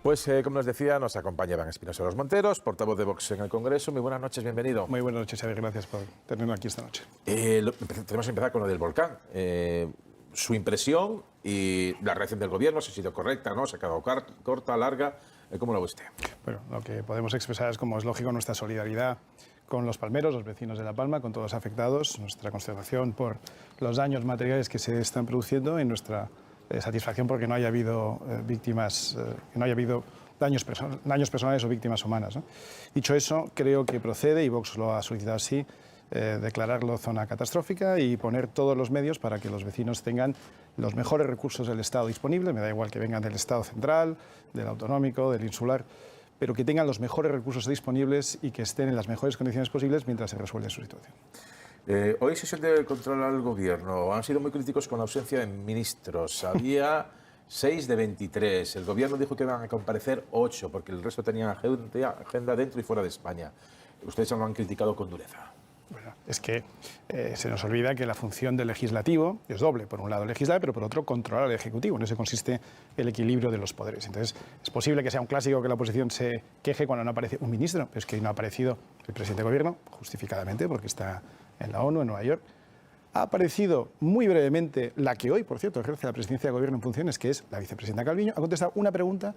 Pues, como les decía, nos acompaña Iván Espinosa Los Monteros, portavoz de Vox en el Congreso. Muy buenas noches, bienvenido. Muy buenas noches, Xavier. Gracias por tenernos aquí esta noche. Tenemos que empezar con lo del volcán. Su impresión y la reacción del Gobierno, si ha sido correcta, ¿no? ¿Se ha quedado corta, larga? ¿Cómo lo ve usted? Bueno, lo que podemos expresar es, como es lógico, nuestra solidaridad con los palmeros, los vecinos de La Palma, con todos los afectados, nuestra consternación por los daños materiales que se están produciendo y nuestra satisfacción porque no haya habido víctimas, que no haya habido daños personales o víctimas humanas, ¿no? Dicho eso, creo que procede, y Vox lo ha solicitado así, declararlo zona catastrófica y poner todos los medios para que los vecinos tengan los mejores recursos del Estado disponibles, me da igual que vengan del Estado central, del autonómico, del insular, pero que tengan los mejores recursos disponibles y que estén en las mejores condiciones posibles mientras se resuelve su situación. Hoy sesión de control al Gobierno. Han sido muy críticos con la ausencia de ministros. Había 6 de 23. El Gobierno dijo que iban a comparecer 8 porque el resto tenían agenda dentro y fuera de España. Ustedes lo han criticado con dureza. Bueno, es que se nos olvida que la función del legislativo es doble. Por un lado legislar, pero por otro controlar al Ejecutivo. En eso consiste el equilibrio de los poderes. Entonces, es posible que sea un clásico que la oposición se queje cuando no aparece un ministro, pero es que no ha aparecido el presidente de Gobierno, justificadamente, porque está en la ONU, en Nueva York. Ha aparecido muy brevemente la que hoy, por cierto, ejerce la presidencia de Gobierno en funciones, que es la vicepresidenta Calviño. Ha contestado una pregunta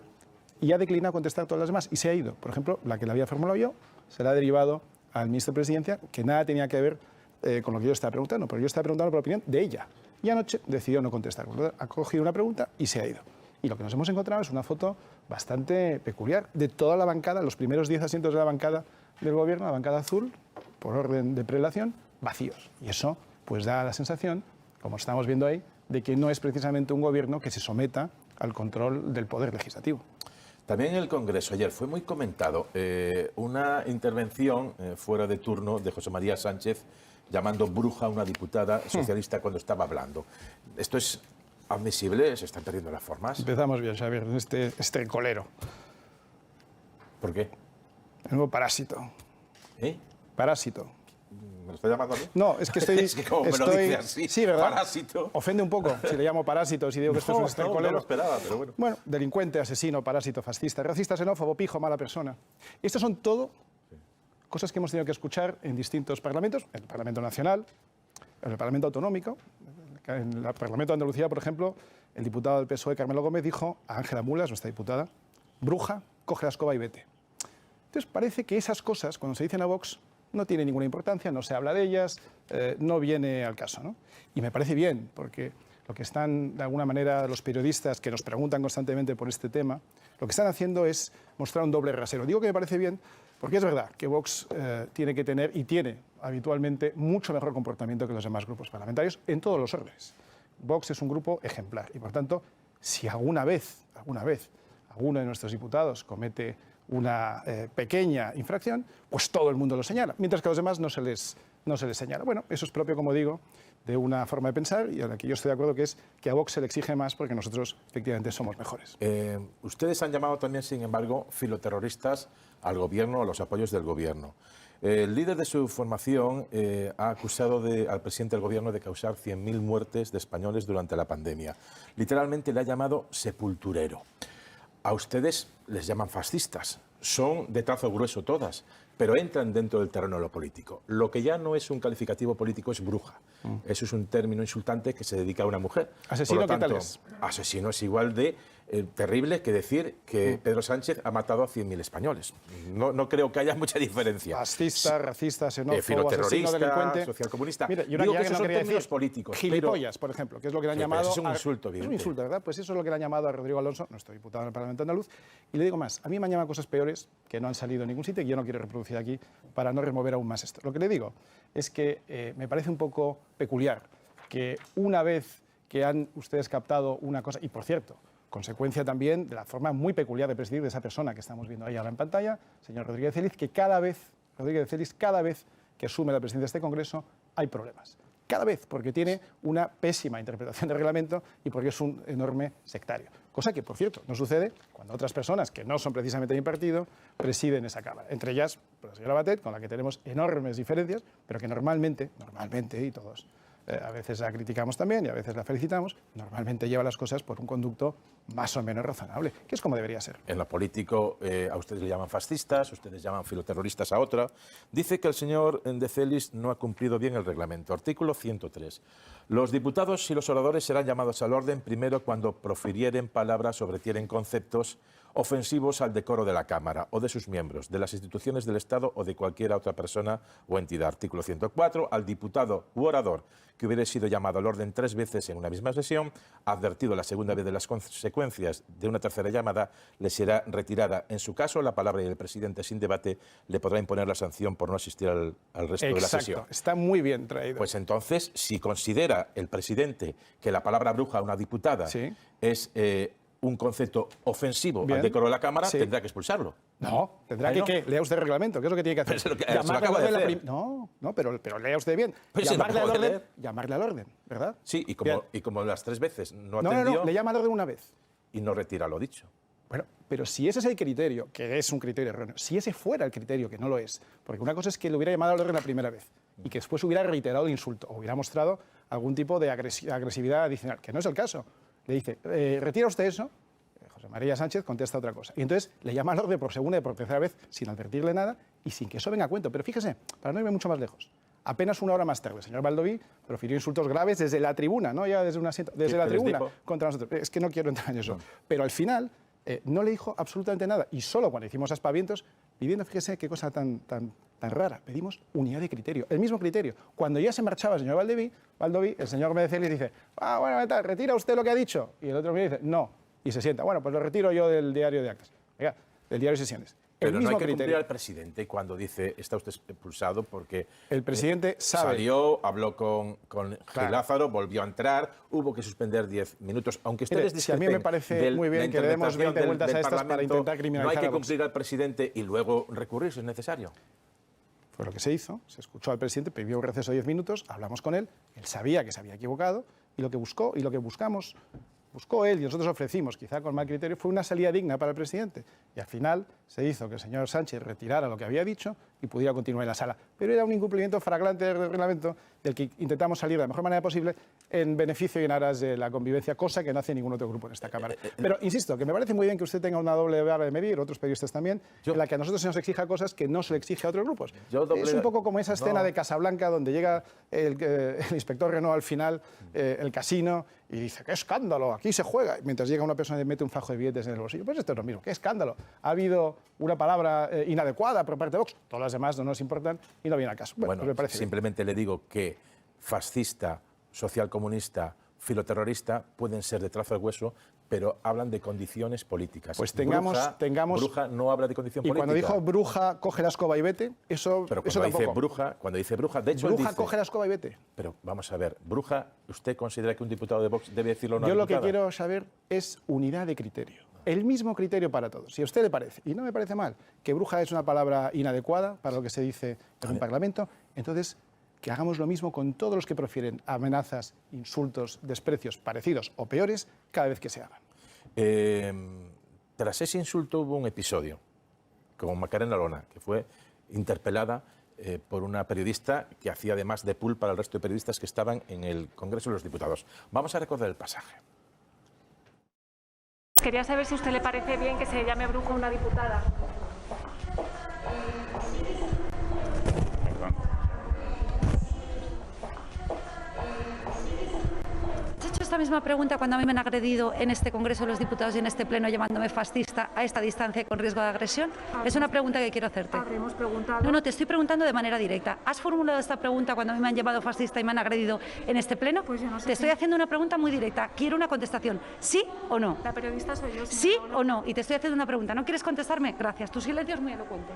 y ha declinado contestar todas las demás y se ha ido. Por ejemplo, la que le había formulado yo se la ha derivado al ministro de Presidencia, que nada tenía que ver con lo que yo estaba preguntando, pero yo estaba preguntando por la opinión de ella. Y anoche decidió no contestar. Ha cogido una pregunta y se ha ido. Y lo que nos hemos encontrado es una foto bastante peculiar de toda la bancada, los primeros 10 asientos de la bancada del Gobierno, la bancada azul, por orden de prelación, vacíos. Y eso pues da la sensación, como estamos viendo ahí, de que no es precisamente un Gobierno que se someta al control del Poder Legislativo. También en el Congreso ayer fue muy comentado una intervención fuera de turno de José María Sánchez llamando bruja a una diputada socialista cuando estaba hablando. ¿Esto es admisible? ¿Se están perdiendo las formas? Empezamos bien, Xavier, en este colero. ¿Por qué? El nuevo parásito. ¿Eh? Parásito. ¿Me lo está llamando a mí? No, es que estoy... es que como me lo dice así, sí, ¿verdad? Parásito. Ofende un poco si le llamo parásito, si digo que esto es un estercolero. No lo esperaba, pero bueno. Bueno, delincuente, asesino, parásito, fascista, racista, xenófobo, pijo, mala persona. Estas son todo cosas que hemos tenido que escuchar en distintos parlamentos, en el Parlamento Nacional, en el Parlamento Autonómico. En el Parlamento de Andalucía, por ejemplo, el diputado del PSOE, Carmelo Gómez, dijo a Ángela Mulas, nuestra diputada, bruja, coge la escoba y vete. Entonces parece que esas cosas, cuando se dicen a Vox, no tienen ninguna importancia, no se habla de ellas, no viene al caso, ¿no? Y me parece bien, porque lo que están, de alguna manera, los periodistas que nos preguntan constantemente por este tema, lo que están haciendo es mostrar un doble rasero. Digo que me parece bien porque es verdad que Vox tiene que tener y tiene habitualmente mucho mejor comportamiento que los demás grupos parlamentarios en todos los órdenes. Vox es un grupo ejemplar y, por tanto, si alguna vez alguno de nuestros diputados comete una pequeña infracción, pues todo el mundo lo señala, mientras que a los demás no se les señala. Bueno, eso es propio, como digo, de una forma de pensar y a la que yo estoy de acuerdo, que es que a Vox se le exige más porque nosotros efectivamente somos mejores. Ustedes han llamado también, sin embargo, filoterroristas al Gobierno, a los apoyos del Gobierno. El líder de su formación ha acusado al presidente del Gobierno de causar 100.000 muertes de españoles durante la pandemia. Literalmente le ha llamado sepulturero. A ustedes les llaman fascistas, son de trazo grueso todas, pero entran dentro del terreno de lo político. Lo que ya no es un calificativo político es bruja. Eso es un término insultante que se dedica a una mujer. ¿Asesino Por lo tanto, qué tal es? Asesino es igual de terrible que decir que Pedro Sánchez ha matado a 100.000 españoles. No creo que haya mucha diferencia. Fascista, racista, xenófobo, asesino, filoterrorista, delincuente, socialcomunista. Mira, yo digo que que esos no son quería términos decir políticos. gilipollas, por ejemplo, que es lo que le han llamado... Es un insulto, Es un insulto, ¿verdad? Pues eso es lo que le han llamado a Rodrigo Alonso, nuestro diputado en el Parlamento andaluz. Y le digo más, a mí me han llamado cosas peores que no han salido en ningún sitio y yo no quiero reproducir aquí para no remover aún más esto. Lo que le digo es que me parece un poco peculiar que una vez que han ustedes captado una cosa, y por cierto, consecuencia también de la forma muy peculiar de presidir de esa persona que estamos viendo ahí ahora en pantalla, señor Rodríguez Celiz, que cada vez que asume la presidencia de este Congreso hay problemas. Cada vez, porque tiene una pésima interpretación del reglamento y porque es un enorme sectario. Cosa que, por cierto, no sucede cuando otras personas que no son precisamente de mi partido presiden esa Cámara. Entre ellas, pues, la señora Batet, con la que tenemos enormes diferencias, pero que normalmente, y todos a veces la criticamos también y a veces la felicitamos, normalmente lleva las cosas por un conducto más o menos razonable, que es como debería ser. En lo político, a ustedes le llaman fascistas, ustedes llaman filoterroristas a otra. Dice que el señor de Celis no ha cumplido bien el reglamento. Artículo 103. Los diputados y los oradores serán llamados al orden primero cuando profirieren palabras o retiren conceptos ofensivos al decoro de la Cámara o de sus miembros, de las instituciones del Estado o de cualquier otra persona o entidad. Artículo 104. Al diputado u orador que hubiera sido llamado al orden 3 veces en una misma sesión, advertido la segunda vez de las consecuencias de una tercera llamada, le será retirada. En su caso, la palabra y el presidente sin debate le podrá imponer la sanción por no asistir al resto de la sesión. Exacto, está muy bien traído. Pues entonces, si considera el presidente que la palabra bruja a una diputada es un concepto ofensivo al decoro de la Cámara, tendrá que expulsarlo. No, tendrá que ¿qué? Lea usted el reglamento, ¿qué es lo que tiene que hacer? Pero se lo acaba de hacer. No, pero lea usted bien. Pues Llamarle al orden, ¿verdad? Sí, y como las 3 veces no No, atendió... le llama al orden una vez. Y no retira lo dicho. Bueno, pero si ese es el criterio, que es un criterio erróneo, si ese fuera el criterio, que no lo es, porque una cosa es que le hubiera llamado al orden la primera vez y que después hubiera reiterado el insulto o hubiera mostrado algún tipo de agresividad adicional, que no es el caso. Le dice, ¿retira usted eso? José María Sánchez contesta otra cosa. Y entonces le llama al orden por segunda y por tercera vez sin advertirle nada y sin que eso venga a cuento. Pero fíjese, para no irme mucho más lejos, apenas una hora más tarde, el señor Baldoví profirió insultos graves desde la tribuna, no ya desde un asiento, desde la tribuna contra nosotros. Es que no quiero entrar en eso. Pero al final no le dijo absolutamente nada. Y solo cuando hicimos aspavientos, pidiendo, fíjese qué cosa tan rara, pedimos unidad de criterio, el mismo criterio. Cuando ya se marchaba el señor Baldoví, el señor Gómez Celis dice, bueno, tal, retira usted lo que ha dicho. Y el otro me dice, no. Y se sienta. Bueno, pues lo retiro yo del diario de actas. Oiga, del diario de sesiones. Pero no hay que cumplir al presidente cuando dice está usted expulsado porque el presidente salió, habló con Gil Lázaro, volvió a entrar, hubo que suspender 10 minutos. Aunque ustedes discrepen, si a mí me parece muy bien que le demos 20 vueltas a estas para intentar criminalizar. No hay que cumplir al presidente y luego recurrir si es necesario. Fue lo que se hizo, se escuchó al presidente, pidió un receso de 10 minutos, hablamos con él, él sabía que se había equivocado y lo que buscó y lo que buscó él y nosotros ofrecimos, quizá con mal criterio, fue una salida digna para el presidente. Y al final se hizo que el señor Sánchez retirara lo que había dicho y pudiera continuar en la sala. Pero era un incumplimiento flagrante del reglamento del que intentamos salir de la mejor manera posible en beneficio y en aras de la convivencia, cosa que no hace ningún otro grupo en esta Cámara. Pero insisto, que me parece muy bien que usted tenga una doble vara de medir, otros periodistas también, en la que a nosotros se nos exija cosas que no se le exige a otros grupos. Es un poco como esa escena de Casablanca donde llega el inspector Renault al final, el casino, y dice, ¡qué escándalo! Aquí se juega. Mientras llega una persona y mete un fajo de billetes en el bolsillo. Pues esto es lo mismo. ¡Qué escándalo! Ha habido una palabra inadecuada por parte de Vox. Todas las demás no nos importan y no viene al caso. Bueno, pues me parece simplemente le digo que fascista, socialcomunista, filoterrorista pueden ser de trazo de hueso, pero hablan de condiciones políticas. Pues bruja no habla de condición política. Y cuando dijo bruja, coge la escoba y vete, eso pero eso tampoco. Cuando dice bruja, de hecho bruja, dice, coge la escoba y vete. Pero vamos a ver, bruja, ¿usted considera que un diputado de Vox debe decirlo o no? Yo lo que quiero saber es unidad de criterio. El mismo criterio para todos. Si a usted le parece, y no me parece mal, que bruja es una palabra inadecuada para lo que se dice en un parlamento, entonces que hagamos lo mismo con todos los que profieren amenazas, insultos, desprecios parecidos o peores cada vez que se hagan. Tras ese insulto hubo un episodio con Macarena Olona, que fue interpelada por una periodista que hacía además de pool para el resto de periodistas que estaban en el Congreso de los Diputados. Vamos a recordar el pasaje. Quería saber si a usted le parece bien que se llame bruja a una diputada. ¿Has hecho esta misma pregunta cuando a mí me han agredido en este Congreso de los Diputados y en este Pleno llamándome fascista a esta distancia y con riesgo de agresión? Es una pregunta que quiero hacerte. Habremos preguntado. No, te estoy preguntando de manera directa. ¿Has formulado esta pregunta cuando a mí me han llamado fascista y me han agredido en este Pleno? Pues yo no sé. Te estoy haciendo una pregunta muy directa. Quiero una contestación. ¿Sí o no? La periodista soy yo. ¿Sí o no? Y te estoy haciendo una pregunta. ¿No quieres contestarme? Gracias. Tu silencio es muy elocuente.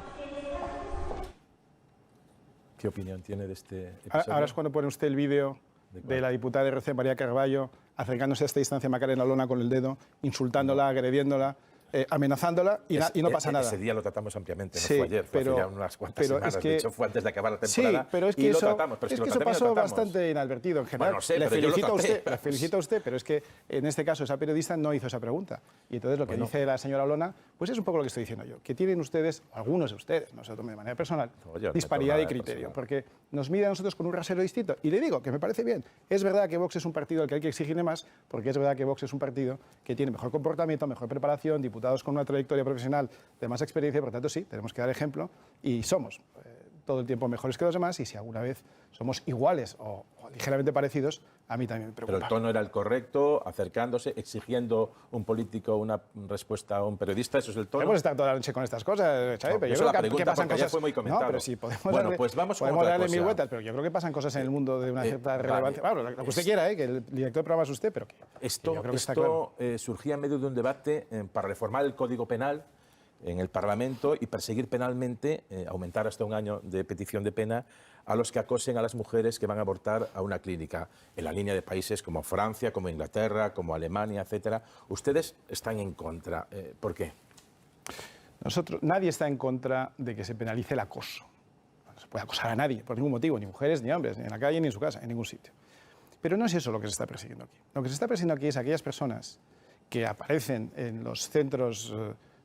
¿Qué opinión tiene de este episodio? Ahora es cuando pone usted el vídeo de la diputada de RC, María Carballo, acercándose a esta distancia a Macarena Olona con el dedo, insultándola, agrediéndola. amenazándola y no pasa nada. Ese día lo tratamos ampliamente, no Sí, fue ayer, fue pero- hace ya unas cuantas semanas, es que- de hecho fue antes de acabar la temporada, Sí, pero es que y eso, lo tratamos, pero es si que lo eso tratamos, pasó lo tratamos. bastante inadvertido en general. Bueno, no sé, le pero yo lo felicito a traté. usted, le felicito a usted, pero es que en este caso esa periodista no hizo esa pregunta. Y entonces lo que Bueno. dice la señora Olona, pues es un poco lo que estoy diciendo yo, que tienen ustedes, algunos de ustedes, no se lo tomen de manera personal, No, yo no disparidad tomo de nada criterio, personal. porque nos mide a nosotros con un rasero distinto. Y le digo que me parece bien. Es verdad que Vox es un partido al que hay que exigirle más, porque es verdad que Vox es un partido que tiene mejor comportamiento, mejor preparación, diputados con una trayectoria profesional de más experiencia, por tanto sí, tenemos que dar ejemplo y somos todo el tiempo mejores que los demás, y si alguna vez somos iguales o ligeramente parecidos, a mí también me Pero preocupa. el tono era el correcto, acercándose, exigiendo un político una respuesta a un periodista, eso es el tono. Podemos estar toda la noche con estas cosas, Xavi, No, pero yo esa creo la que pregunta, pasan porque ayer cosas. fue muy comentado. No, pero sí, podemos Bueno, darle, pues vamos con podemos otra darle cosa. mil vueltas, pero yo creo que pasan cosas en el mundo de una cierta vale. relevancia. Claro, lo que usted quiera, que el director del programa es usted, pero que Esto, yo creo que está claro. surgía en medio de un debate para reformar el Código Penal en el Parlamento y perseguir penalmente, aumentar hasta un año de petición de pena a los que acosen a las mujeres que van a abortar a una clínica, en la línea de países como Francia, como Inglaterra, como Alemania, etcétera. Ustedes están en contra. ¿Por qué? Nadie está en contra de que se penalice el acoso. No se puede acosar a nadie, por ningún motivo, ni mujeres, ni hombres, ni en la calle, ni en su casa, en ningún sitio. Pero no es eso lo que se está persiguiendo aquí. Lo que se está persiguiendo aquí es aquellas personas que aparecen en los centros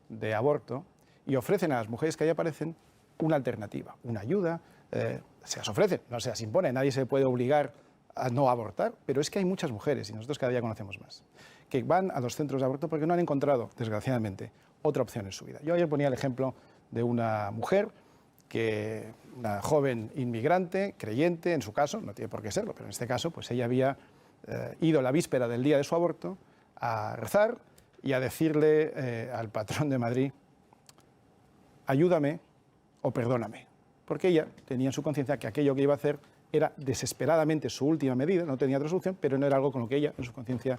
de aborto y ofrecen a las mujeres que ahí aparecen una alternativa, una ayuda, se las ofrecen, no se las impone, nadie se puede obligar a no abortar, pero es que hay muchas mujeres, y nosotros cada día conocemos más, que van a los centros de aborto porque no han encontrado, desgraciadamente, otra opción en su vida. Yo ayer ponía el ejemplo de una mujer, una joven inmigrante, creyente, en su caso, no tiene por qué serlo, pero en este caso, pues ella había ido la víspera del día de su aborto a rezar y a decirle al patrón de Madrid, ayúdame o perdóname, porque ella tenía en su conciencia que aquello que iba a hacer era desesperadamente su última medida, no tenía otra solución, pero no era algo con lo que ella, en su conciencia,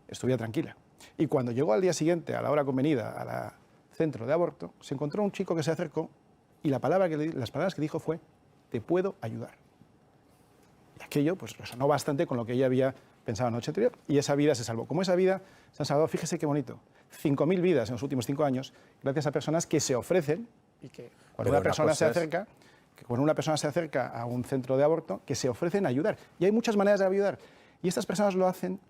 estuviera tranquila. Y cuando llegó al día siguiente, a la hora convenida, al centro de aborto, se encontró un chico que se acercó y las palabras que dijo fue, te puedo ayudar. Y aquello pues resonó bastante con lo que ella había pensado la noche anterior, y esa vida se salvó. Como esa vida se han salvado, fíjese qué bonito, 5.000 vidas en los últimos 5 años, gracias a personas que se ofrecen, y que cuando una persona se acerca a un centro de aborto, que se ofrecen a ayudar. Y hay muchas maneras de ayudar. Y estas personas lo hacen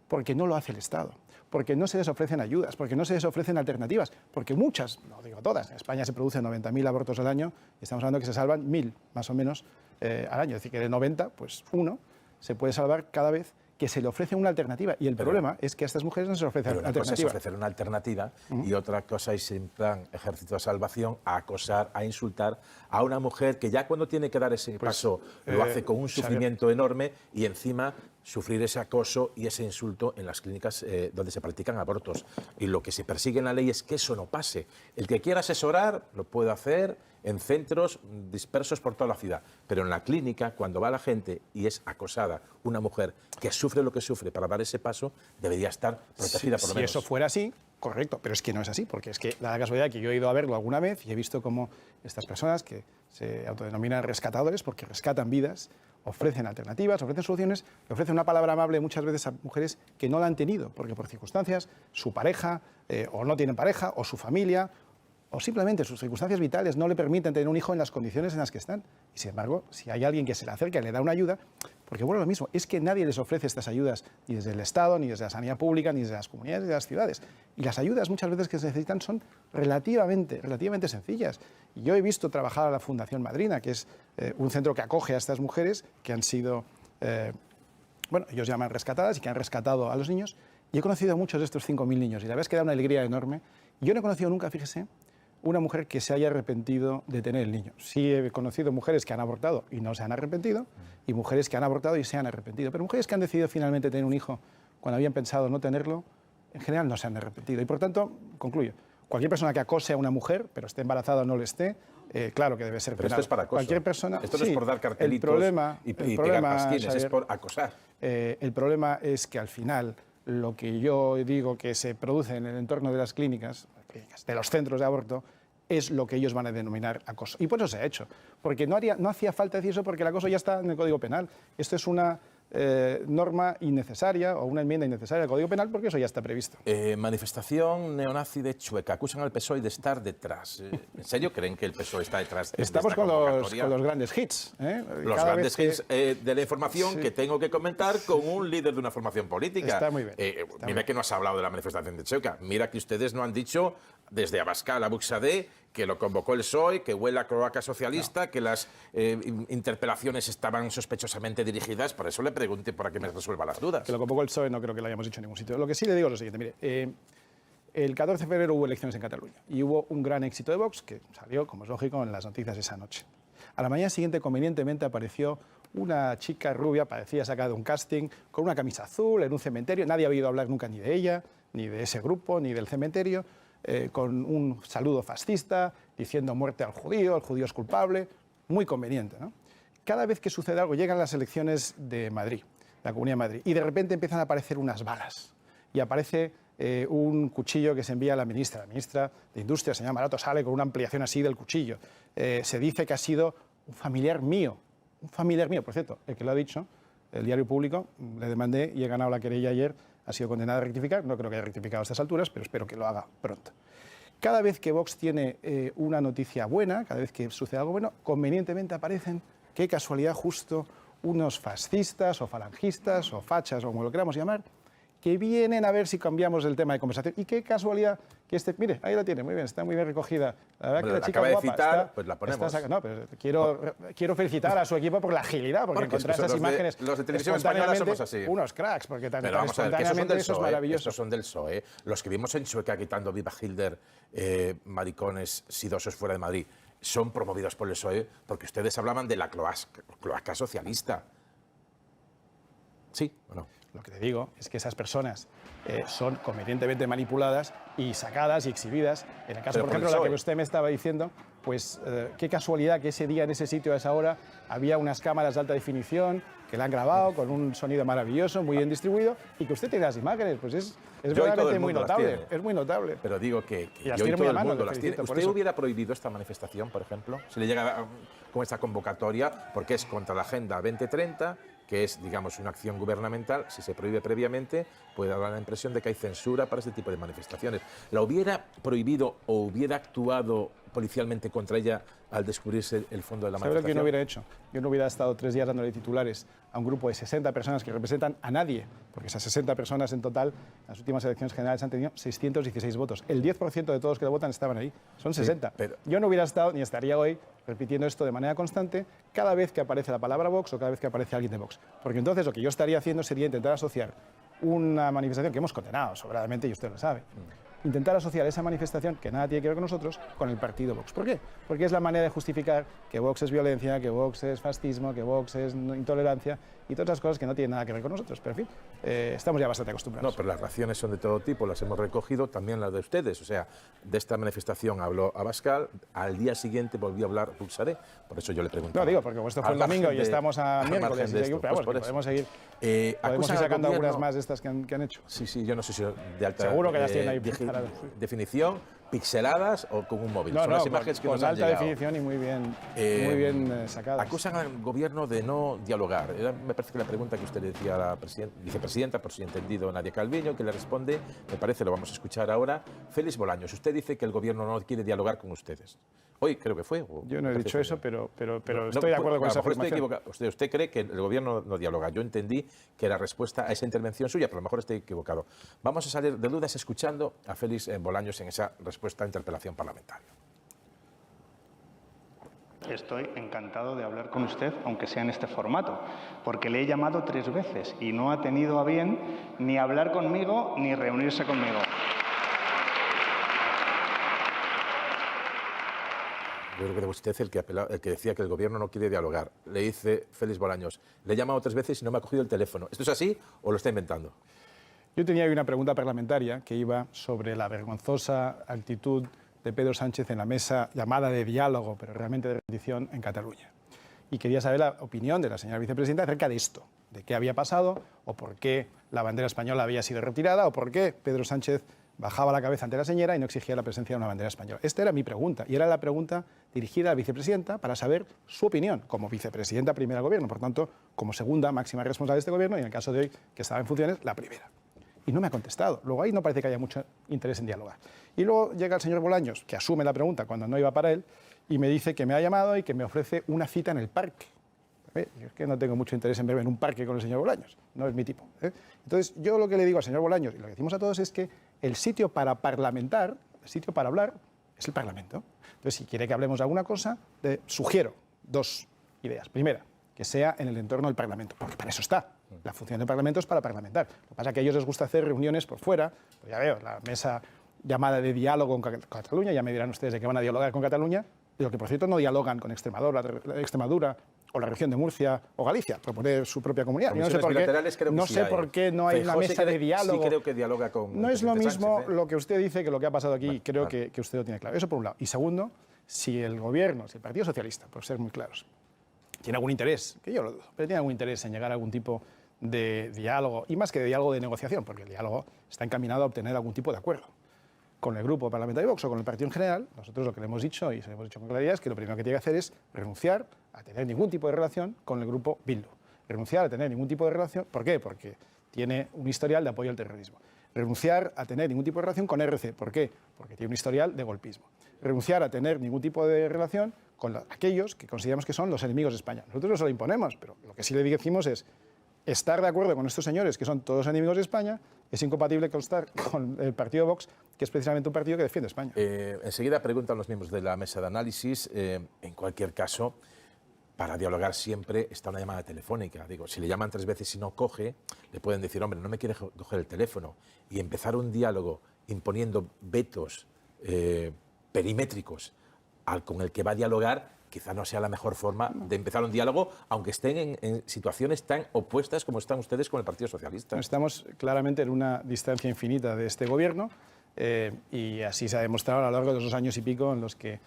porque no lo hace el Estado, porque no se les ofrecen ayudas, porque no se les ofrecen alternativas, porque muchas, no digo todas, en España se producen 90.000 abortos al año y estamos hablando que se salvan 1.000 más o menos al año. Es decir, que de 90, pues uno se puede salvar cada vez que se le ofrece una alternativa. Y el problema es que a estas mujeres no se les ofrece Pero una cosa es alternativa. ofrecer una alternativa y otra cosa es en plan ejército de salvación a acosar, a insultar a una mujer que ya cuando tiene que dar ese paso lo hace con un sufrimiento enorme y encima sufrir ese acoso y ese insulto en las clínicas donde se practican abortos. Y lo que se persigue en la ley es que eso no pase. El que quiera asesorar lo puede hacer en centros dispersos por toda la ciudad. Pero en la clínica, cuando va la gente y es acosada, una mujer que sufre lo que sufre para dar ese paso, debería estar protegida por lo menos. Si eso fuera así, correcto, pero es que no es así, porque es que da la casualidad que yo he ido a verlo alguna vez y he visto cómo estas personas que se autodenominan rescatadores, porque rescatan vidas, ofrecen alternativas, ofrecen soluciones, le ofrecen una palabra amable muchas veces a mujeres que no la han tenido, porque por circunstancias, su pareja, o no tienen pareja, o su familia, o simplemente sus circunstancias vitales no le permiten tener un hijo en las condiciones en las que están. Y sin embargo, si hay alguien que se le acerca y le da una ayuda, porque bueno, lo mismo, es que nadie les ofrece estas ayudas, ni desde el Estado, ni desde la sanidad pública, ni desde las comunidades, ni de las ciudades. Y las ayudas muchas veces que se necesitan son relativamente sencillas. Y yo he visto trabajar a la Fundación Madrina, que es un centro que acoge a estas mujeres que han sido, ellos llaman rescatadas y que han rescatado a los niños. Y he conocido a muchos de estos 5.000 niños y la verdad es que da una alegría enorme. Yo no he conocido nunca, fíjese, una mujer que se haya arrepentido de tener el niño. Sí he conocido mujeres que han abortado y no se han arrepentido, y mujeres que han abortado y se han arrepentido. Pero mujeres que han decidido finalmente tener un hijo cuando habían pensado no tenerlo, en general no se han arrepentido. Y por tanto, concluyo, cualquier persona que acose a una mujer, pero esté embarazada o no lo esté, claro que debe ser Pero penal. esto es para acoso. Cualquier persona, esto no es por dar cartelitos y pegar problema, pasquines, Xavier, es por acosar. el problema es que al final lo que yo digo que se produce en el entorno de las clínicas, de los centros de aborto, es lo que ellos van a denominar acoso. Y por eso se ha hecho. Porque no hacía falta decir eso porque el acoso ya está en el Código Penal. Esto es una norma innecesaria o una enmienda innecesaria al Código Penal, porque eso ya está previsto. Manifestación neonazi de Chueca. Acusan al PSOE de estar detrás. ¿En serio creen que el PSOE está detrás de Estamos esta con convocatoria? los grandes hits. Los Cada grandes vez hits de la información que tengo que comentar con un líder de una formación política. Está muy bien. Mira que no has hablado de la manifestación de Chueca. Mira que ustedes no han dicho desde Abascal a Buxadé que lo convocó el PSOE, que huele a cloaca socialista, que las interpelaciones estaban sospechosamente dirigidas. Por eso le pregunté para que me resuelva las dudas. Que lo convocó el PSOE no creo que lo hayamos dicho en ningún sitio. Lo que sí le digo es lo siguiente. Mire, el 14 de febrero hubo elecciones en Cataluña y hubo un gran éxito de Vox que salió, como es lógico, en las noticias esa noche. A la mañana siguiente, convenientemente, apareció una chica rubia, parecía sacada de un casting, con una camisa azul en un cementerio. Nadie había oído hablar nunca ni de ella, ni de ese grupo, ni del cementerio. Con un saludo fascista, diciendo muerte al judío es culpable, muy conveniente, ¿no? Cada vez que sucede algo, llegan las elecciones de Madrid, la Comunidad de Madrid, y de repente empiezan a aparecer unas balas, y aparece un cuchillo que se envía a la ministra de Industria, señora Maroto, sale con una ampliación así del cuchillo. Se dice que ha sido un familiar mío, por cierto, el que lo ha dicho, el Diario Público, le demandé y he ganado la querella ayer. Ha sido condenada a rectificar, no creo que haya rectificado a estas alturas, pero espero que lo haga pronto. Cada vez que Vox tiene una noticia buena, cada vez que sucede algo bueno, convenientemente aparecen, qué casualidad, justo unos fascistas o falangistas o fachas o como lo queramos llamar, que vienen a ver si cambiamos el tema de conversación. Y qué casualidad que mire, ahí la tiene, muy bien, está muy bien recogida. La verdad que la chica acaba de guapa citar, está, pues la ponemos. no, pero quiero felicitar a su equipo por la agilidad, porque encontrar esas imágenes los de televisión española somos así. unos cracks, porque también Pero vamos a ver, que esos son del eso es PSOE, maravilloso. estos son del PSOE. Los que vimos en Chueca quitando Viva Hilder, maricones sidosos fuera de Madrid, son promovidos por el PSOE porque ustedes hablaban de la cloaca socialista. ¿Sí o no? Lo que te digo es que esas personas son convenientemente manipuladas y sacadas y exhibidas. En el caso, Pero por ejemplo, la que usted me estaba diciendo, pues qué casualidad que ese día, en ese sitio, a esa hora, había unas cámaras de alta definición que la han grabado con un sonido maravilloso, muy bien distribuido, y que usted tiene las imágenes. Pues es realmente muy notable. Es muy notable. Pero digo que Y las yo y tiene todo muy a el mano, mundo le las tiene. felicito por ¿Usted eso. hubiera prohibido esta manifestación, por ejemplo? Si le llega con esta convocatoria, porque es contra la Agenda 2030, que es, digamos, una acción gubernamental, si se prohíbe previamente, puede dar la impresión de que hay censura para este tipo de manifestaciones. ¿La hubiera prohibido o hubiera actuado policialmente contra ella al descubrirse el fondo de la manifestación? ¿Sabe lo que yo no hubiera hecho? Yo no hubiera estado 3 días dándole titulares a un grupo de 60 personas que representan a nadie, porque esas 60 personas en total, las últimas elecciones generales han tenido 616 votos. El 10% de todos los que lo votan estaban ahí. Son 60. Sí, pero yo no hubiera estado, ni estaría hoy, repitiendo esto de manera constante cada vez que aparece la palabra Vox o cada vez que aparece alguien de Vox. Porque entonces lo que yo estaría haciendo sería intentar asociar una manifestación que hemos condenado sobradamente, y usted lo sabe, intentar asociar esa manifestación, que nada tiene que ver con nosotros, con el partido Vox. ¿Por qué? Porque es la manera de justificar que Vox es violencia, que Vox es fascismo, que Vox es intolerancia y todas esas cosas que no tienen nada que ver con nosotros. Pero en fin, estamos ya bastante acostumbrados. No, pero las reacciones son de todo tipo, las hemos recogido, también las de ustedes. O sea, de esta manifestación habló Abascal, al día siguiente volvió a hablar Buxadé. Por eso yo le pregunto. No, digo, porque como esto fue el domingo y estamos a miércoles, podemos seguir ir sacando algunas más de estas que han hecho. Sí, sí, yo no sé si de alta Seguro que las tienen ahí definición, pixeladas o con un móvil. No, Son no, las imágenes que con nos han alta llegado. definición y muy bien sacadas. Acusan al gobierno de no dialogar. Me parece que la pregunta que usted le decía a la vicepresidenta, por si he entendido, Nadia Calviño, que le responde, me parece, lo vamos a escuchar ahora, Félix Bolaños. Usted dice que el gobierno no quiere dialogar con ustedes. Hoy creo que fue. Yo no he dicho eso, pero estoy de acuerdo con esa afirmación. Usted cree que el gobierno no dialoga. Yo entendí que la respuesta a esa intervención suya, pero a lo mejor estoy equivocado. Vamos a salir de dudas escuchando a Félix Bolaños en esa respuesta a interpelación parlamentaria. Estoy encantado de hablar con usted, aunque sea en este formato, porque le he llamado 3 veces y no ha tenido a bien ni hablar conmigo ni reunirse conmigo. Yo creo que era usted el que decía que el gobierno no quiere dialogar. Le dice Félix Bolaños, le he llamado 3 veces y no me ha cogido el teléfono. ¿Esto es así o lo está inventando? Yo tenía ahí una pregunta parlamentaria que iba sobre la vergonzosa actitud de Pedro Sánchez en la mesa llamada de diálogo, pero realmente de rendición en Cataluña. Y quería saber la opinión de la señora vicepresidenta acerca de esto, de qué había pasado, o por qué la bandera española había sido retirada, o por qué Pedro Sánchez bajaba la cabeza ante la señora y no exigía la presencia de una bandera española. Esta era mi pregunta, y era la pregunta dirigida a la vicepresidenta para saber su opinión como vicepresidenta primera del Gobierno, por tanto, como segunda máxima responsable de este Gobierno, y en el caso de hoy, que estaba en funciones, la primera. Y no me ha contestado. Luego ahí no parece que haya mucho interés en dialogar. Y luego llega el señor Bolaños, que asume la pregunta cuando no iba para él, y me dice que me ha llamado y que me ofrece una cita en el parque. Yo es que no tengo mucho interés en verme en un parque con el señor Bolaños, no es mi tipo. Entonces, yo lo que le digo al señor Bolaños, y lo que decimos a todos, es que el sitio para parlamentar, el sitio para hablar, es el Parlamento. Entonces, si quiere que hablemos de alguna cosa, sugiero dos ideas. Primera, que sea en el entorno del Parlamento, porque para eso está. La función del Parlamento es para parlamentar. Lo que pasa es que a ellos les gusta hacer reuniones por fuera, pues ya veo, la mesa llamada de diálogo con Cataluña, ya me dirán ustedes de qué van a dialogar con Cataluña, de lo que por cierto no dialogan con Extremadura o la región de Murcia o Galicia, proponer su propia comunidad. Yo no sé por qué no hay una mesa de diálogo. Sí creo que dialoga con... No es lo mismo Sánchez, lo que usted dice que lo que ha pasado aquí. Creo que usted lo tiene claro. Eso por un lado. Y segundo, si el Gobierno, si el Partido Socialista, por ser muy claros, tiene algún interés, que yo lo dudo, pero tiene algún interés en llegar a algún tipo de diálogo, y más que de diálogo, de negociación, porque el diálogo está encaminado a obtener algún tipo de acuerdo con el grupo parlamentario Vox o con el partido en general. Nosotros lo que le hemos dicho, y se lo hemos dicho con claridad, es que lo primero que tiene que hacer es renunciar a tener ningún tipo de relación con el grupo Bildu. Renunciar a tener ningún tipo de relación. ¿Por qué? Porque tiene un historial de apoyo al terrorismo. Renunciar a tener ningún tipo de relación con RC. ¿Por qué? Porque tiene un historial de golpismo. Renunciar a tener ningún tipo de relación con aquellos que consideramos que son los enemigos de España. Nosotros no se lo imponemos, pero lo que sí le decimos es estar de acuerdo con estos señores, que son todos enemigos de España, es incompatible con estar con el partido Vox, que es precisamente un partido que defiende España. Enseguida preguntan los miembros de la mesa de análisis. En cualquier caso, para dialogar siempre está una llamada telefónica. Digo, si le llaman 3 veces y no coge, le pueden decir, hombre, no me quiere coger el teléfono. Y empezar un diálogo imponiendo vetos perimétricos con el que va a dialogar, quizá no sea la mejor forma de empezar un diálogo, aunque estén en situaciones tan opuestas como están ustedes con el Partido Socialista. Estamos claramente en una distancia infinita de este Gobierno, y así se ha demostrado a lo largo de los 2 años y pico en los que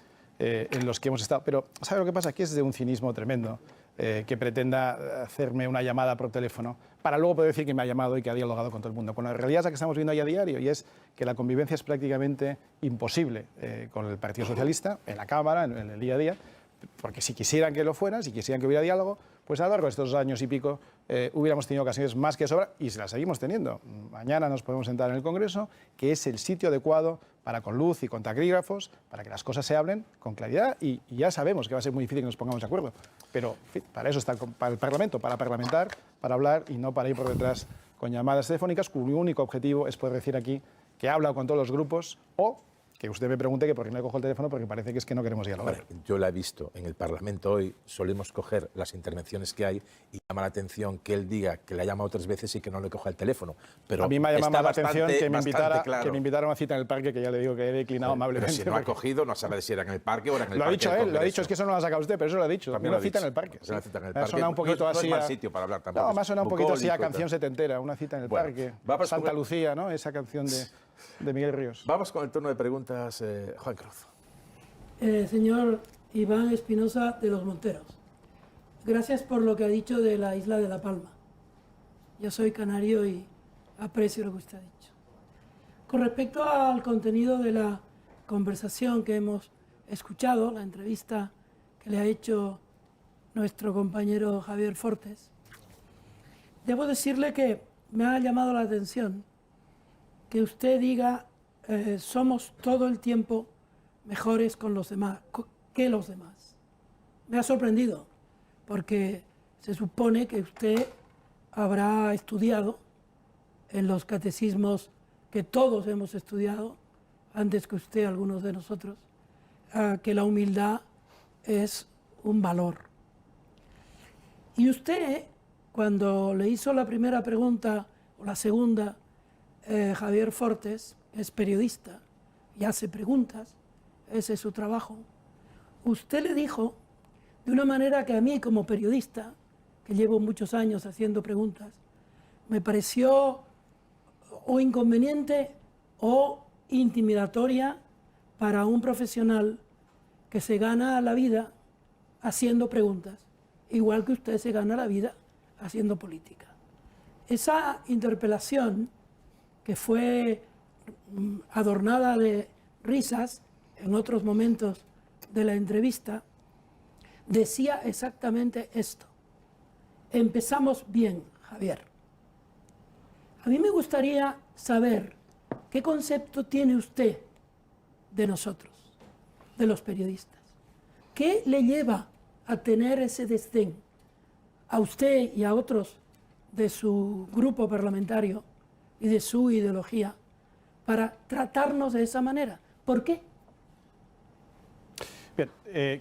hemos estado. Pero, ¿sabe lo que pasa? Que es de un cinismo tremendo que pretenda hacerme una llamada por teléfono para luego poder decir que me ha llamado y que ha dialogado con todo el mundo. Cuando la realidad es la que estamos viendo ahí a diario, y es que la convivencia es prácticamente imposible con el Partido Socialista, en la Cámara, en el día a día, porque si quisieran que lo fuera, si quisieran que hubiera diálogo, pues a lo largo de estos 2 años y pico hubiéramos tenido ocasiones más que sobra, y se las seguimos teniendo. Mañana nos podemos sentar en el Congreso, que es el sitio adecuado para, con luz y con taquígrafos, para que las cosas se hablen con claridad, y ya sabemos que va a ser muy difícil que nos pongamos de acuerdo, pero en fin, para eso está para el Parlamento, para parlamentar, para hablar, y no para ir por detrás con llamadas telefónicas, cuyo único objetivo es poder decir aquí que he hablado con todos los grupos, o que usted me pregunte que por qué no le cojo el teléfono, porque parece que es que no queremos dialogar. Bueno, yo la he visto en el Parlamento hoy, solemos coger las intervenciones que hay y llama la atención que él diga que le ha llamado 3 veces y que no le coja el teléfono. Pero a mí me ha llamado más la atención que me invitara a una cita en el parque, que ya le digo que he declinado amablemente. Pero si no ha cogido, no sabe si era en el parque o era en el parque. Lo ha dicho él, lo ha dicho, es que eso no lo ha sacado usted, pero eso lo ha dicho. También una cita en el parque. Una cita en el Me ha parque. sonado un poquito así. No es mal sitio para hablar tampoco. No, me ha sonado un poquito así a canción setentera, una cita en el parque. Santa Lucía, ¿no? Esa canción de Miguel Ríos. Vamos con el turno de preguntas, Juan Cruz. Señor Iván Espinosa de los Monteros, gracias por lo que ha dicho de la isla de La Palma. Yo soy canario y aprecio lo que usted ha dicho. Con respecto al contenido de la conversación que hemos escuchado, la entrevista que le ha hecho nuestro compañero Javier Fortes, debo decirle que me ha llamado la atención que usted diga somos todo el tiempo mejores con los demás, que los demás. Me ha sorprendido, porque se supone que usted habrá estudiado en los catecismos que todos hemos estudiado, antes que usted, algunos de nosotros, que la humildad es un valor. Y usted, cuando le hizo la primera pregunta, o la segunda, Javier Fortes, es periodista y hace preguntas, ese es su trabajo. Usted le dijo, de una manera que a mí como periodista, que llevo muchos años haciendo preguntas, me pareció o inconveniente o intimidatoria para un profesional que se gana la vida haciendo preguntas, igual que usted se gana la vida haciendo política. Esa interpelación, que fue adornada de risas en otros momentos de la entrevista, decía exactamente esto. Empezamos bien, Javier. A mí me gustaría saber qué concepto tiene usted de nosotros, de los periodistas. ¿Qué le lleva a tener ese desdén a usted y a otros de su grupo parlamentario y de su ideología para tratarnos de esa manera? ¿Por qué? Bien,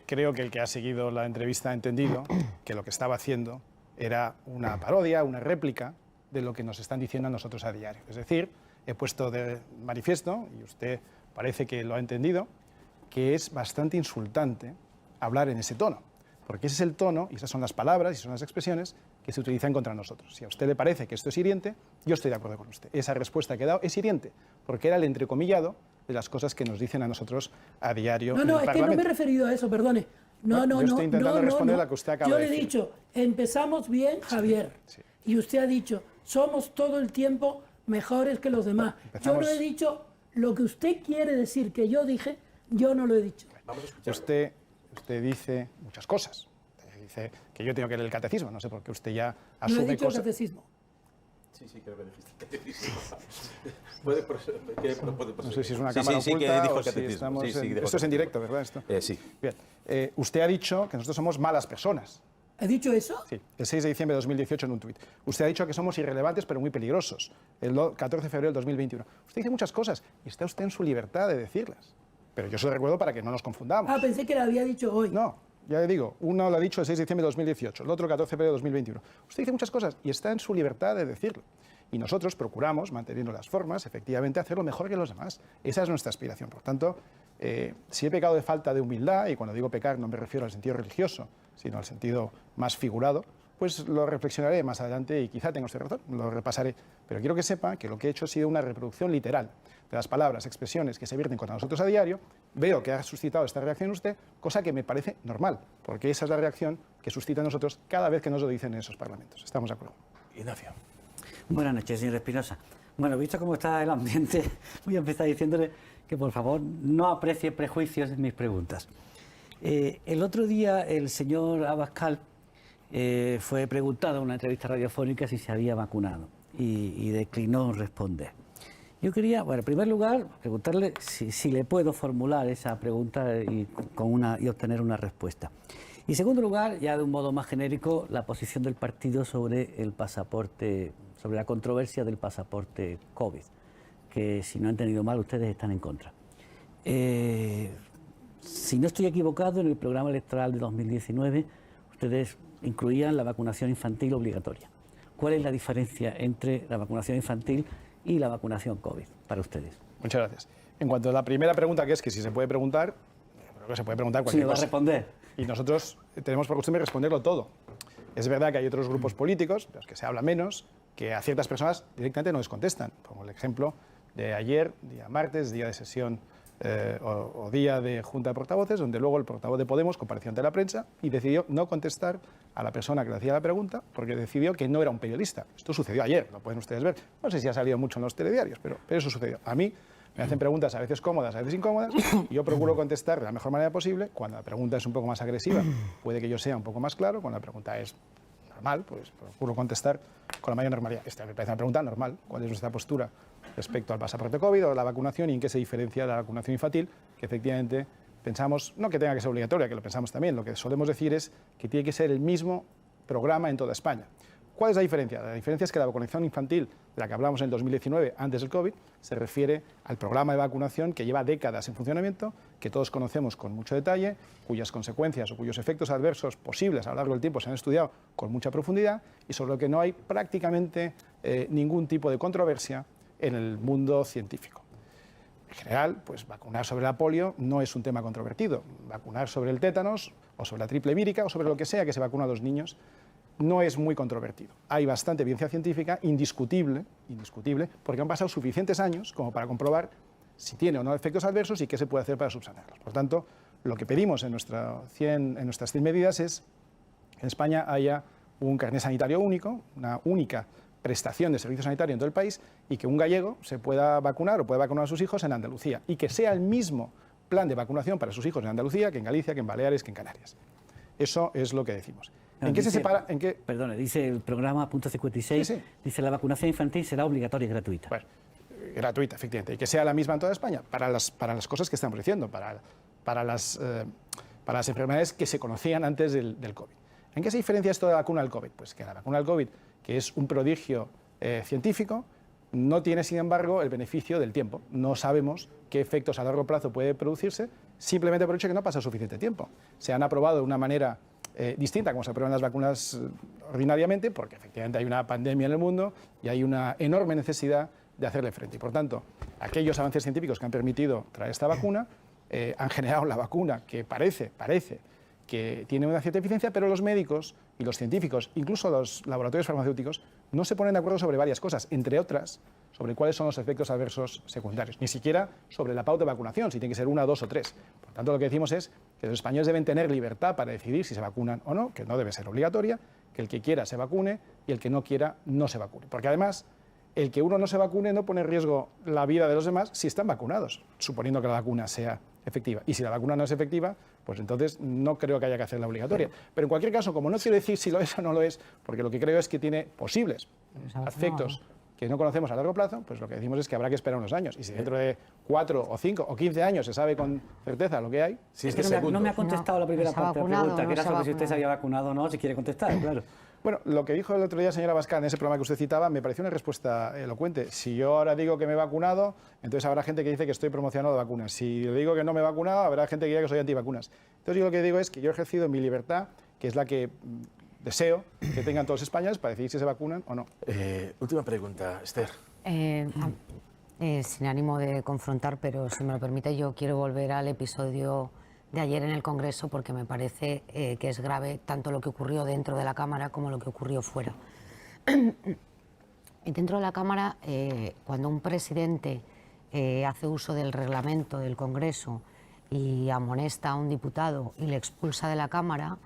creo que el que ha seguido la entrevista ha entendido que lo que estaba haciendo era una parodia, una réplica de lo que nos están diciendo a nosotros a diario. Es decir, he puesto de manifiesto, y usted parece que lo ha entendido, que es bastante insultante hablar en ese tono, porque ese es el tono y esas son las palabras y son las expresiones que se utilizan contra nosotros. Si a usted le parece que esto es hiriente, yo estoy de acuerdo con usted. Esa respuesta que he dado es hiriente, porque era el entrecomillado de las cosas que nos dicen a nosotros a diario. No, en el es que Parlamento. no me he referido a eso, perdone. No, Yo estoy intentando responder a lo que usted acaba Yo de le he decir. dicho, empezamos bien, Javier. Sí. Y usted ha dicho, somos todo el tiempo mejores que los demás. Empezamos- Yo no he dicho lo que usted quiere decir que yo dije, yo no lo he dicho. Usted dice muchas cosas. Dice que yo tengo que leer el catecismo. No sé por qué usted ya No he asume dicho el cosas. catecismo. Sí, creo que dijiste catecismo. Puede No sé si es una Sí, cámara sí, que oculta dijo o el si catecismo. estamos Sí, sí, en... dijo Esto es en catecismo. directo, ¿verdad? Esto. Sí. Bien. Usted ha dicho que nosotros somos malas personas. ¿He dicho eso? Sí, el 6 de diciembre de 2018 en un tuit. Usted ha dicho que somos irrelevantes pero muy peligrosos. El 14 de febrero del 2021. Usted dice muchas cosas y está usted en su libertad de decirlas. Pero yo se lo recuerdo para que no nos confundamos. Ah, pensé que lo había dicho hoy. No, ya le digo, uno lo ha dicho el 6 de diciembre de 2018, el otro el 14 de febrero de 2021. Usted dice muchas cosas y está en su libertad de decirlo. Y nosotros procuramos, manteniendo las formas, efectivamente, hacerlo mejor que los demás. Esa es nuestra aspiración. Por tanto, si he pecado de falta de humildad, y cuando digo pecar no me refiero al sentido religioso, sino al sentido más figurado, pues lo reflexionaré más adelante y quizá tenga usted razón, lo repasaré. Pero quiero que sepa que lo que he hecho ha sido una reproducción literal de las palabras, expresiones que se vierten contra nosotros a diario. Veo que ha suscitado esta reacción en usted, cosa que me parece normal, porque esa es la reacción que suscita en nosotros cada vez que nos lo dicen en esos parlamentos. ¿Estamos de acuerdo? Ignacio. Buenas noches, señor Espinosa. Bueno, visto cómo está el ambiente, voy a empezar diciéndole que por favor no aprecie prejuicios en mis preguntas. El otro día el señor Abascal fue preguntado en una entrevista radiofónica si se había vacunado y declinó responder. Yo quería, bueno, en primer lugar, preguntarle si le puedo formular esa pregunta y obtener una respuesta. Y en segundo lugar, ya de un modo más genérico, la posición del partido sobre el pasaporte, sobre la controversia del pasaporte COVID, que si no he entendido mal, ustedes están en contra. Si no estoy equivocado, en el programa electoral de 2019, ustedes incluían la vacunación infantil obligatoria. ¿Cuál es la diferencia entre la vacunación infantil y la vacunación COVID para ustedes? Muchas gracias. En cuanto a la primera pregunta, que es que si se puede preguntar, creo que se puede preguntar Si cualquier me va a cosa. responder. Y nosotros tenemos por costumbre responderlo todo. Es verdad que hay otros grupos políticos, de los que se habla menos, que a ciertas personas directamente no les contestan. Como el ejemplo de ayer, día martes, día de sesión o día de junta de portavoces, donde luego el portavoz de Podemos compareció ante la prensa y decidió no contestar a la persona que le hacía la pregunta porque decidió que no era un periodista. Esto sucedió ayer, lo pueden ustedes ver. No sé si ha salido mucho en los telediarios, pero eso sucedió. A mí me hacen preguntas a veces cómodas, a veces incómodas, y yo procuro contestar de la mejor manera posible. Cuando la pregunta es un poco más agresiva, puede que yo sea un poco más claro. Cuando la pregunta es normal, pues procuro contestar con la mayor normalidad. Esta me parece una pregunta normal. ¿Cuál es nuestra postura respecto al pasaporte COVID o la vacunación y en qué se diferencia de la vacunación infantil? Que efectivamente pensamos, no que tenga que ser obligatoria, que lo pensamos también, lo que solemos decir es que tiene que ser el mismo programa en toda España. ¿Cuál es la diferencia? La diferencia es que la vacunación infantil, de la que hablamos en el 2019, antes del COVID, se refiere al programa de vacunación que lleva décadas en funcionamiento, que todos conocemos con mucho detalle, cuyas consecuencias o cuyos efectos adversos posibles a lo largo del tiempo se han estudiado con mucha profundidad y sobre lo que no hay prácticamente ningún tipo de controversia en el mundo científico. En general, pues vacunar sobre la polio no es un tema controvertido. Vacunar sobre el tétanos o sobre la triple vírica o sobre lo que sea que se vacuna a los niños no es muy controvertido. Hay bastante evidencia científica indiscutible, porque han pasado suficientes años como para comprobar si tiene o no efectos adversos y qué se puede hacer para subsanarlos. Por tanto, lo que pedimos en nuestras 100 medidas es que en España haya un carnet sanitario único, una única prestación de servicio sanitario en todo el país y que un gallego se pueda vacunar o pueda vacunar a sus hijos en Andalucía y que sea el mismo plan de vacunación para sus hijos en Andalucía que en Galicia, que en Baleares, que en Canarias. Eso es lo que decimos. ¿En qué se separa? ¿En qué? Perdone, dice el programa punto 56, Sí. dice la vacunación infantil será obligatoria y gratuita. Bueno, gratuita, efectivamente, y que sea la misma en toda España, para las cosas que estamos diciendo, para las enfermedades que se conocían antes del COVID. ¿En qué se diferencia esto de la vacuna del COVID? Pues que la vacuna del COVID, que es un prodigio científico, no tiene, sin embargo, el beneficio del tiempo. No sabemos qué efectos a largo plazo puede producirse, simplemente por el hecho de que no pasa suficiente tiempo. Se han aprobado de una manera distinta como se aprueban las vacunas ordinariamente, porque efectivamente hay una pandemia en el mundo y hay una enorme necesidad de hacerle frente. Y por tanto, aquellos avances científicos que han permitido traer esta vacuna han generado la vacuna que parece que tiene una cierta eficiencia, pero los médicos y los científicos, incluso los laboratorios farmacéuticos, no se ponen de acuerdo sobre varias cosas, entre otras, sobre cuáles son los efectos adversos secundarios, ni siquiera sobre la pauta de vacunación, si tiene que ser 1, 2 o 3. Por tanto, lo que decimos es que los españoles deben tener libertad para decidir si se vacunan o no, que no debe ser obligatoria, que el que quiera se vacune y el que no quiera no se vacune. Porque además, el que uno no se vacune no pone en riesgo la vida de los demás si están vacunados, suponiendo que la vacuna sea efectiva. Y si la vacuna no es efectiva, pues entonces no creo que haya que hacerla obligatoria. Pero en cualquier caso, como no quiero decir si lo es o no lo es, porque lo que creo es que tiene posibles efectos que no conocemos a largo plazo, pues lo que decimos es que habrá que esperar unos años. Y si dentro de 4 o 5 o 15 años se sabe con certeza lo que hay... Si Es que no me ha contestado la primera parte de la pregunta, que era sobre si usted se había vacunado o no, si quiere contestar, claro. Bueno, lo que dijo el otro día la señora Abascal en ese programa que usted citaba me pareció una respuesta elocuente. Si yo ahora digo que me he vacunado, entonces habrá gente que dice que estoy promocionando vacunas. Si le digo que no me he vacunado, habrá gente que diga que soy antivacunas. Entonces yo lo que digo es que yo he ejercido mi libertad, que es la que deseo que tengan todos los españoles para decidir si se vacunan o no. Última pregunta, Esther. Sin ánimo de confrontar, pero si me lo permite, yo quiero volver al episodio de ayer en el Congreso porque me parece que es grave tanto lo que ocurrió dentro de la Cámara como lo que ocurrió fuera. Y dentro de la Cámara, cuando un presidente hace uso del reglamento del Congreso y amonesta a un diputado y le expulsa de la Cámara,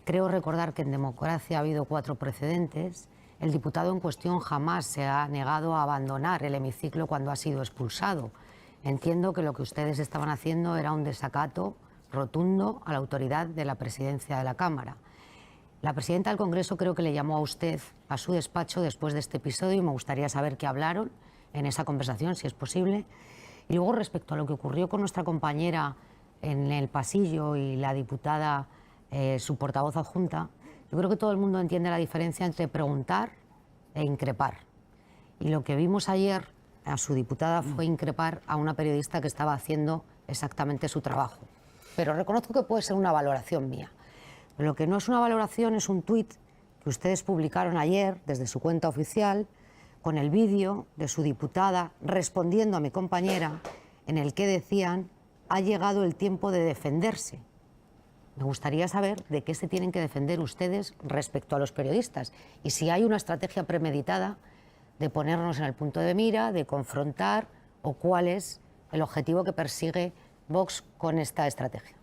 creo recordar que en democracia ha habido 4 precedentes. El diputado en cuestión jamás se ha negado a abandonar el hemiciclo cuando ha sido expulsado. Entiendo que lo que ustedes estaban haciendo era un desacato rotundo a la autoridad de la presidencia de la Cámara. La presidenta del Congreso creo que le llamó a usted a su despacho después de este episodio y me gustaría saber qué hablaron en esa conversación, si es posible. Y luego, respecto a lo que ocurrió con nuestra compañera en el pasillo y la diputada, su portavoz adjunta, yo creo que todo el mundo entiende la diferencia entre preguntar e increpar. Y lo que vimos ayer a su diputada fue increpar a una periodista que estaba haciendo exactamente su trabajo. Pero reconozco que puede ser una valoración mía. Lo que no es una valoración es un tuit que ustedes publicaron ayer desde su cuenta oficial con el vídeo de su diputada respondiendo a mi compañera en el que decían: ha llegado el tiempo de defenderse. Me gustaría saber de qué se tienen que defender ustedes respecto a los periodistas y si hay una estrategia premeditada de ponernos en el punto de mira, de confrontar, o cuál es el objetivo que persigue Vox con esta estrategia.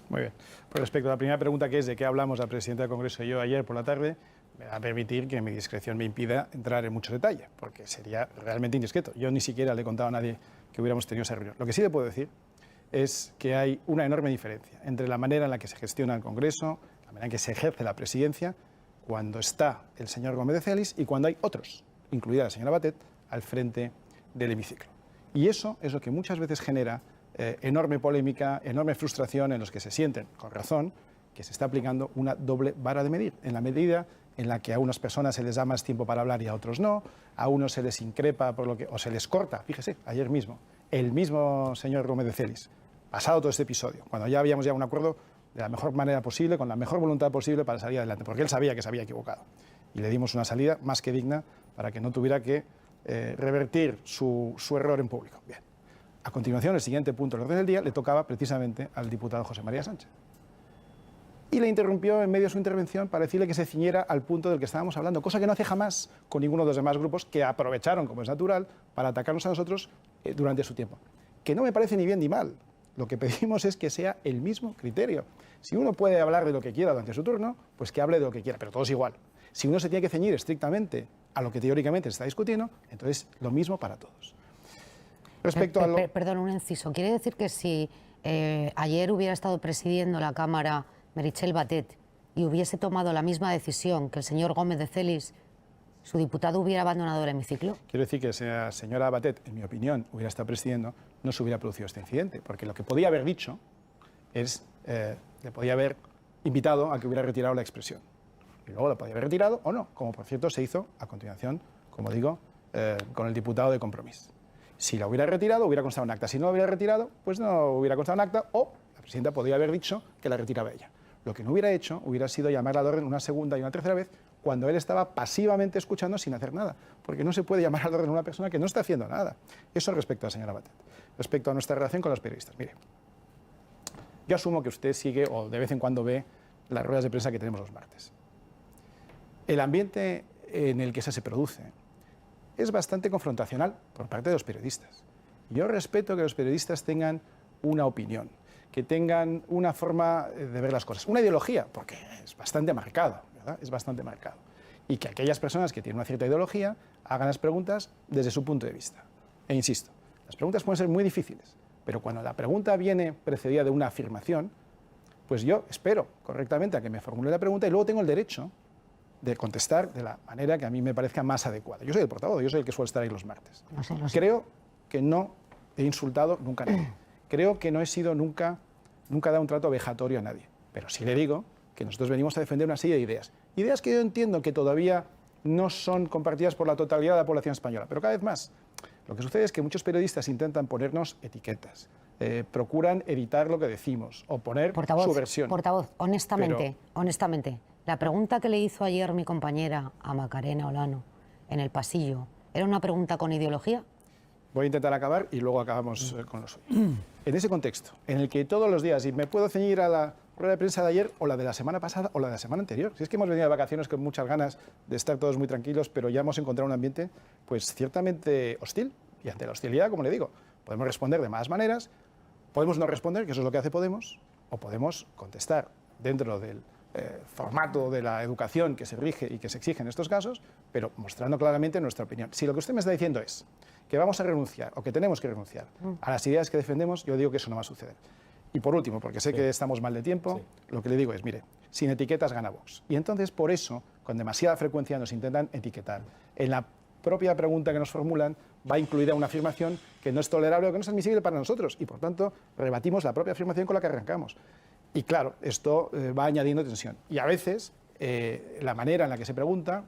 Muy bien. Pues respecto a la primera pregunta, que es de qué hablamos la presidenta del Congreso y yo ayer por la tarde, me va a permitir que mi discreción me impida entrar en mucho detalle, porque sería realmente indiscreto. Yo ni siquiera le he contado a nadie que hubiéramos tenido esa reunión. Lo que sí le puedo decir es que hay una enorme diferencia entre la manera en la que se gestiona el Congreso, la manera en que se ejerce la presidencia, cuando está el señor Gómez de Celis y cuando hay otros, incluida la señora Batet, al frente del hemiciclo. Y eso es lo que muchas veces genera enorme polémica, enorme frustración en los que se sienten, con razón, que se está aplicando una doble vara de medir, en la medida en la que a unas personas se les da más tiempo para hablar y a otros no, a unos se les increpa por lo que, o se les corta. Fíjese, ayer mismo, el mismo señor Gómez de Celis, pasado todo este episodio, cuando ya habíamos llegado a un acuerdo de la mejor manera posible, con la mejor voluntad posible para salir adelante, porque él sabía que se había equivocado. Y le dimos una salida más que digna para que no tuviera que revertir su error en público. Bien. A continuación, el siguiente punto del orden del día le tocaba precisamente al diputado José María Sánchez. Y le interrumpió en medio de su intervención para decirle que se ciñera al punto del que estábamos hablando, cosa que no hace jamás con ninguno de los demás grupos que aprovecharon, como es natural, para atacarnos a nosotros durante su tiempo. Que no me parece ni bien ni mal. Lo que pedimos es que sea el mismo criterio. Si uno puede hablar de lo que quiera durante su turno, pues que hable de lo que quiera, pero todos igual. Si uno se tiene que ceñir estrictamente a lo que teóricamente se está discutiendo, entonces lo mismo para todos. Respecto a lo... Perdón, un inciso. ¿Quiere decir que si ayer hubiera estado presidiendo la Cámara Meritxell Batet y hubiese tomado la misma decisión que el señor Gómez de Celis, su diputado hubiera abandonado el hemiciclo? Quiero decir que si la señora Batet, en mi opinión, hubiera estado presidiendo, no se hubiera producido este incidente, porque lo que podía haber dicho es, le podía haber invitado a que hubiera retirado la expresión. Y luego la podía haber retirado o no, como por cierto se hizo a continuación, como digo, con el diputado de Compromís. Si la hubiera retirado, hubiera constado en acta. Si no la hubiera retirado, pues no hubiera constado en acta, o la presidenta podría haber dicho que la retiraba ella. Lo que no hubiera hecho hubiera sido llamarla al orden una segunda y una tercera vez cuando él estaba pasivamente escuchando sin hacer nada, porque no se puede llamar al orden a una persona que no está haciendo nada. Eso respecto a la señora Batet. Respecto a nuestra relación con los periodistas. Mire, yo asumo que usted sigue o de vez en cuando ve las ruedas de prensa que tenemos los martes. El ambiente en el que se produce es bastante confrontacional por parte de los periodistas. Yo respeto que los periodistas tengan una opinión, que tengan una forma de ver las cosas, una ideología, porque es bastante marcado, ¿verdad? Es bastante marcado. Y que aquellas personas que tienen una cierta ideología hagan las preguntas desde su punto de vista. E insisto, las preguntas pueden ser muy difíciles, pero cuando la pregunta viene precedida de una afirmación, pues yo espero correctamente a que me formule la pregunta y luego tengo el derecho de contestar de la manera que a mí me parezca más adecuada. Yo soy el portavoz, yo soy el que suele estar ahí los martes. Lo sé. Creo que no he insultado nunca a nadie. Creo que no he sido nunca he dado un trato vejatorio a nadie. Pero sí le digo que nosotros venimos a defender una serie de ideas. Ideas que yo entiendo que todavía no son compartidas por la totalidad de la población española, pero cada vez más. Lo que sucede es que muchos periodistas intentan ponernos etiquetas, procuran editar lo que decimos o poner su versión. Portavoz, honestamente, la pregunta que le hizo ayer mi compañera a Macarena Olano en el pasillo, ¿era una pregunta con ideología? Voy a intentar acabar y luego acabamos con lo suyo. En ese contexto, en el que todos los días, y me puedo ceñir a la rueda de prensa de ayer o la de la semana pasada o la de la semana anterior, si es que hemos venido de vacaciones con muchas ganas de estar todos muy tranquilos, pero ya hemos encontrado un ambiente pues ciertamente hostil, y ante la hostilidad, como le digo, podemos responder de más maneras, podemos no responder, que eso es lo que hace Podemos, o podemos contestar dentro del formato de la educación que se rige y que se exige en estos casos, pero mostrando claramente nuestra opinión. Si lo que usted me está diciendo es que vamos a renunciar o que tenemos que renunciar a las ideas que defendemos, yo digo que eso no va a suceder. Y por último, porque sé que estamos mal de tiempo, lo que le digo es, mire, sin etiquetas gana Vox. Y entonces, por eso, con demasiada frecuencia nos intentan etiquetar. En la propia pregunta que nos formulan va incluida una afirmación que no es tolerable o que no es admisible para nosotros, y por tanto rebatimos la propia afirmación con la que arrancamos. Y claro, esto va añadiendo tensión. Y a veces la manera en la que se pregunta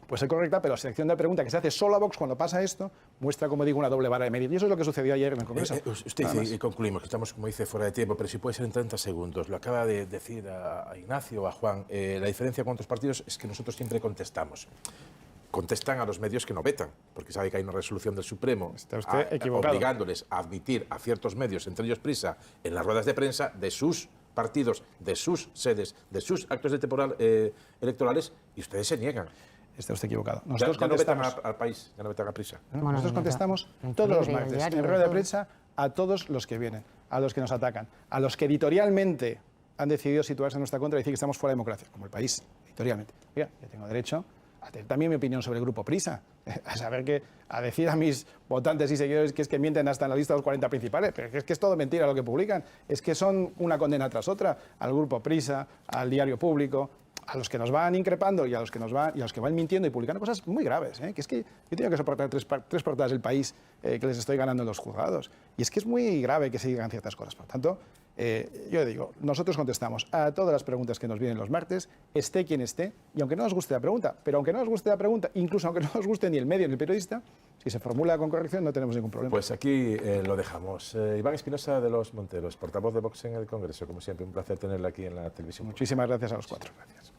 puede ser correcta, pero la selección de la pregunta que se hace solo a Vox cuando pasa esto muestra, como digo, una doble vara de medir. Y eso es lo que sucedió ayer en el Congreso. Usted dice, y concluimos, que estamos, como dice, fuera de tiempo, pero si puede ser en 30 segundos. Lo acaba de decir a Ignacio o a Juan. La diferencia con otros partidos es que nosotros siempre contestamos. Contestan a los medios que no vetan, porque sabe que hay una resolución del Supremo obligándoles a admitir a ciertos medios, entre ellos Prisa, en las ruedas de prensa de sus partidos, de sus sedes, de sus actos electorales, y ustedes se niegan. Está usted equivocado. Nosotros ya no vetan al país, ya no vetan a Prisa. Nosotros contestamos todos los martes en rueda de prensa a todos los que vienen, a los que nos atacan, a los que editorialmente han decidido situarse en nuestra contra y decir que estamos fuera de democracia, como el país, editorialmente. Oiga, yo tengo derecho a tener también mi opinión sobre el Grupo Prisa, a decir a mis votantes y seguidores que es que mienten hasta en la lista de los 40 principales, pero es que es todo mentira lo que publican, es que son una condena tras otra al Grupo Prisa, al Diario Público, a los que nos van increpando y a los que van mintiendo y publicando cosas muy graves, que es que yo tengo que soportar tres portadas del país que les estoy ganando en los juzgados, y es que es muy grave que se digan ciertas cosas. Por tanto, yo digo, nosotros contestamos a todas las preguntas que nos vienen los martes, esté quien esté, y aunque no nos guste la pregunta, pero aunque no nos guste la pregunta, incluso aunque no nos guste ni el medio ni el periodista, si se formula con corrección no tenemos ningún problema. Pues aquí lo dejamos. Iván Espinosa de los Monteros, portavoz de Vox en el Congreso, como siempre, un placer tenerla aquí en la televisión. Muchísimas gracias a los cuatro. Gracias.